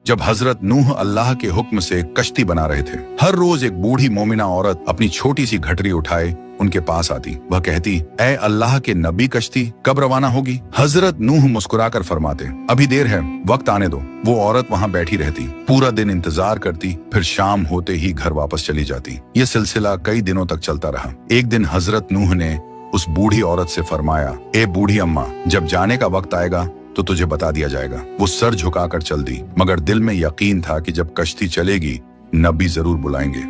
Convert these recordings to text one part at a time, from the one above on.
जब हजरत नूह अल्लाह के हुक्म से कश्ती बना रहे थे। हर रोज एक बूढ़ी मोमिना औरत अपनी छोटी सी घटरी उठाए उनके पास आती। वह कहती, ऐ अल्लाह के नबी, कश्ती कब रवाना होगी? हजरत नूह मुस्कुराकर फरमाते, अभी देर है, वक्त आने दो। वो औरत वहाँ बैठी रहती, पूरा दिन इंतजार करती, फिर शाम होते ही घर वापस चली जाती। ये सिलसिला कई दिनों तक चलता रहा। एक दिन हजरत नूह ने उस बूढ़ी औरत से फरमाया, ए बूढ़ी अम्मा, जब जाने का वक्त आएगा तो तुझे बता दिया जाएगा। वो सर झुकाकर चल दी, मगर दिल में यकीन था कि जब कश्ती चलेगी नबी जरूर बुलाएंगे।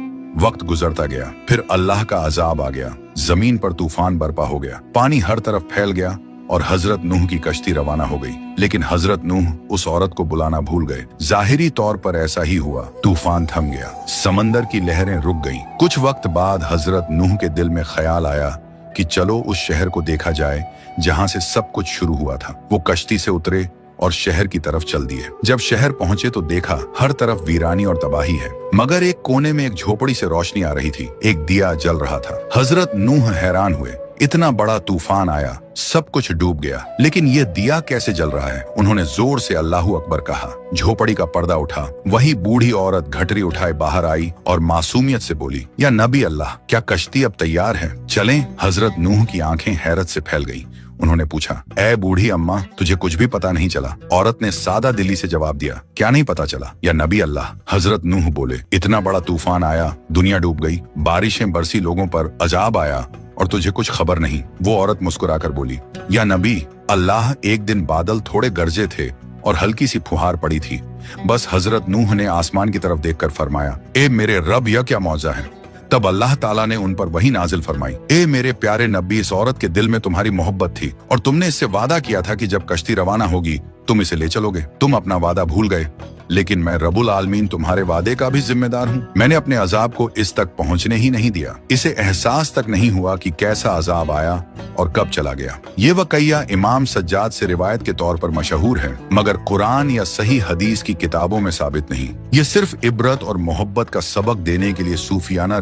वक्त गुजरता गया, फिर अल्लाह का अजाब आ गया। जमीन पर तूफान बरपा हो गया, पानी हर तरफ फैल गया और हजरत नूह की कश्ती रवाना हो गई। लेकिन हजरत नूह उस औरत को बुलाना भूल गए। जाहिरी तौर पर ऐसा ही हुआ। तूफान थम गया, समंदर की लहरें रुक गईं। कुछ वक्त बाद हजरत नूह के दिल में ख्याल आया कि चलो उस शहर को देखा जाए जहां से सब कुछ शुरू हुआ था। वो कश्ती से उतरे और शहर की तरफ चल दिए। जब शहर पहुंचे तो देखा हर तरफ वीरानी और तबाही है, मगर एक कोने में एक झोपड़ी से रोशनी आ रही थी। एक दिया जल रहा था। हजरत नूह हैरान हुए, इतना बड़ा तूफान आया, सब कुछ डूब गया, लेकिन ये दिया कैसे जल रहा है? उन्होंने जोर से अल्लाहू अकबर कहा। झोपड़ी का पर्दा उठा। वही बूढ़ी औरत घटरी उठाए बाहर आई और मासूमियत से बोली, या नबी अल्लाह, क्या कश्ती अब तैयार है? चलें? हजरत नूह की आंखें हैरत से फैल गई। उन्होंने पूछा, ए बूढ़ी अम्मा, तुझे कुछ भी पता नहीं चला? औरत ने सादा दिली से जवाब दिया, क्या नहीं पता चला? या नबी अल्लाह? हजरत नूह बोले, इतना बड़ा तूफान आया, दुनिया डूब गई, बारिशें बरसी, लोगों पर अजाब आया और तुझे कुछ खबर नहीं। वो औरत मुस्कुराकर बोली, या नबी अल्लाह, एक दिन बादल थोड़े गरजे थे और हल्की सी फुहार पड़ी थी। बस हजरत नूह ने आसमान की तरफ देखकर फरमाया, ए मेरे रब, यह क्या मौजा है? तब अल्लाह ताला ने उन पर वही नाजिल फरमाई, ए मेरे प्यारे नबी, इस औरत के दिल में तुम्हारी मोहब्बत थी और तुमने इससे वादा किया था कि जब कश्ती रवाना होगी तुम इसे ले चलोगे। तुम अपना वादा भूल गए, लेकिन मैं रब्बुल आलमीन तुम्हारे वादे का भी जिम्मेदार हूँ। मैंने अपने अजाब को इस तक पहुँचने ही नहीं दिया। इसे एहसास तक नहीं हुआ कि कैसा अजाब आया और कब चला गया। ये वक़िया इमाम सज्जाद से रिवायत के तौर पर मशहूर है, मगर कुरान या सही हदीस की किताबों में साबित नहीं। ये सिर्फ इबरत और मोहब्बत का सबक देने के लिए सूफियाना